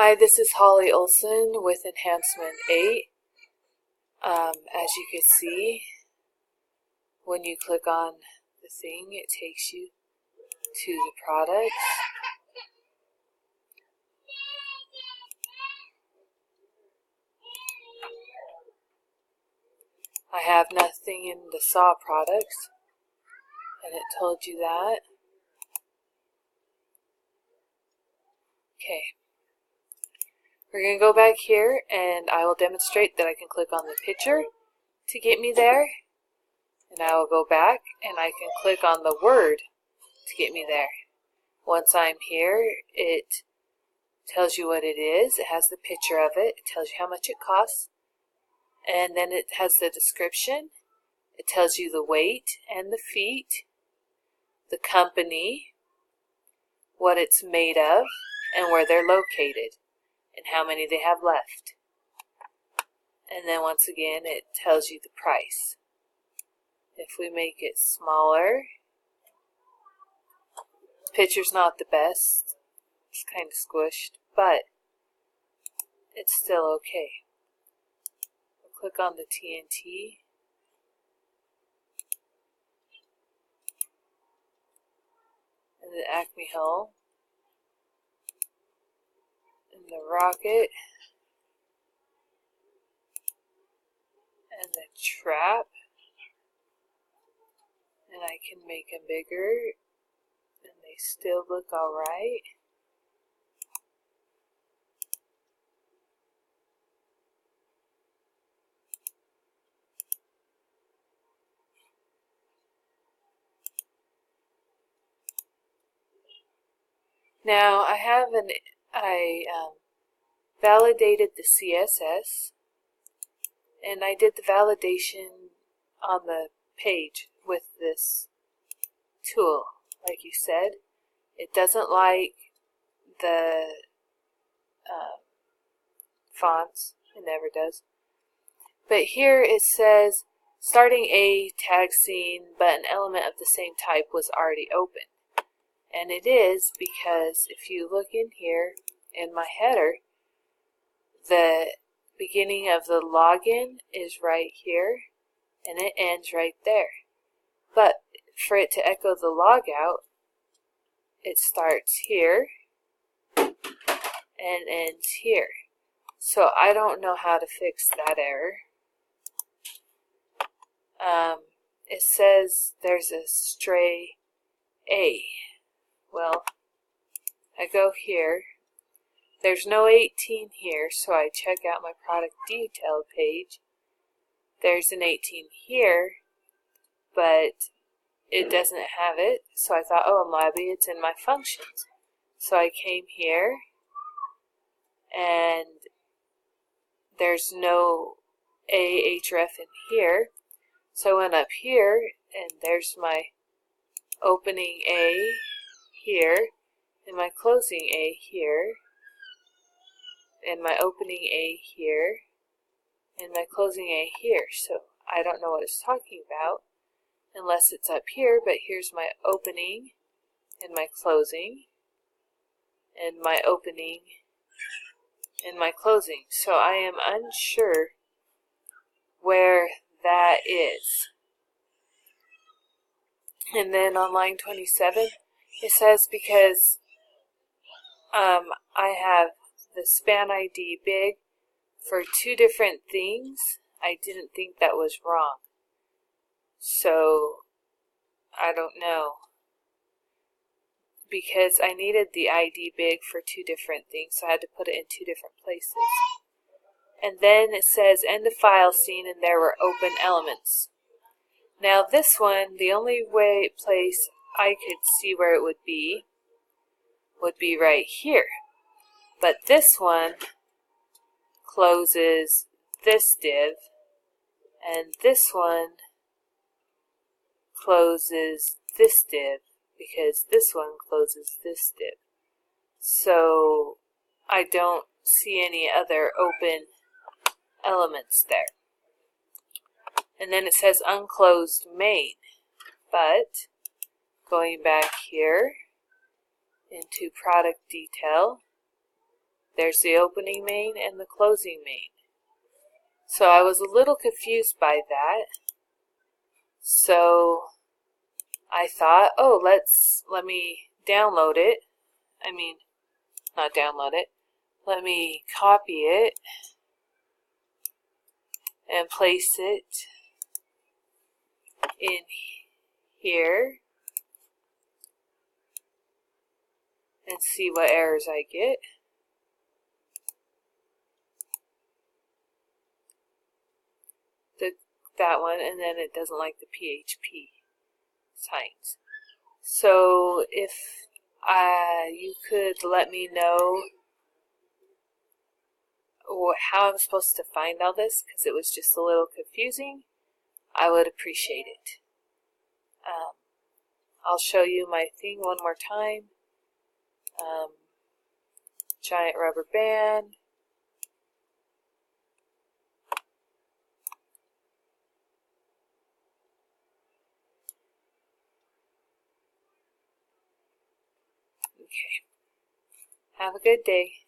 Hi, this is Holly Olson with Enhancement 8. As you can see, when you click on the thing, it takes you to the products. I have nothing in the SAW products, and it told you that. Okay. We're going to go back here, and I will demonstrate that I can click on the picture to get me there. And I will go back, and I can click on the word to get me there. Once I'm here, it tells you what it is. It has the picture of it. It tells you how much it costs. And then it has the description. It tells you the weight and the feet, the company, what it's made of, and where they're located, and how many they have left. And then once again, it tells you the price. If we make it smaller, the picture's not the best. It's kind of squished, but it's still okay. We'll click on the TNT. And the Acme hull. And the rocket. And the trap. And I can make them bigger. And they still look alright. Now I validated the CSS, and I did the validation on the page with this tool. Like you said, it doesn't like the fonts. It never does. But here it says starting a tag scene, but an element of the same type was already open. And it is because if you look in here in my header, the beginning of the login is right here and it ends right there. But for it to echo the logout, it starts here and ends here. So I don't know how to fix that error. It says there's a stray A. Well, I go here. There's no 18 here, so I check out my product detail page. There's an 18 here, but it doesn't have it, so I thought, oh, maybe it's in my functions. So I came here, and there's no ahref in here. So I went up here, and there's my opening A here, and my closing A here, and my opening A here, and my closing A here. So I don't know what it's talking about unless it's up here, but here's my opening and my closing and my opening and my closing. So I am unsure where that is. And then on line 27, it says because I have the span ID big for two different things, I didn't think that was wrong. So I don't know. Because I needed the ID big for two different things, so I had to put it in two different places. And then it says end of file scene, and there were open elements. Now this one, the only place I could see where it would be right here. But this one closes this div, and this one closes this div, because this one closes this div. So I don't see any other open elements there. And then it says unclosed main, but going back here into product detail, There's the opening main and the closing main. So I was a little confused by that. So I thought, oh, let me download it. I mean, not download it. Let me copy it and place it in here and see what errors I get. That one, and then it doesn't like the PHP signs. So if you could let me know how I'm supposed to find all this, because it was just a little confusing, I would appreciate it. I'll show you my thing one more time. Giant rubber band. Okay. Have a good day.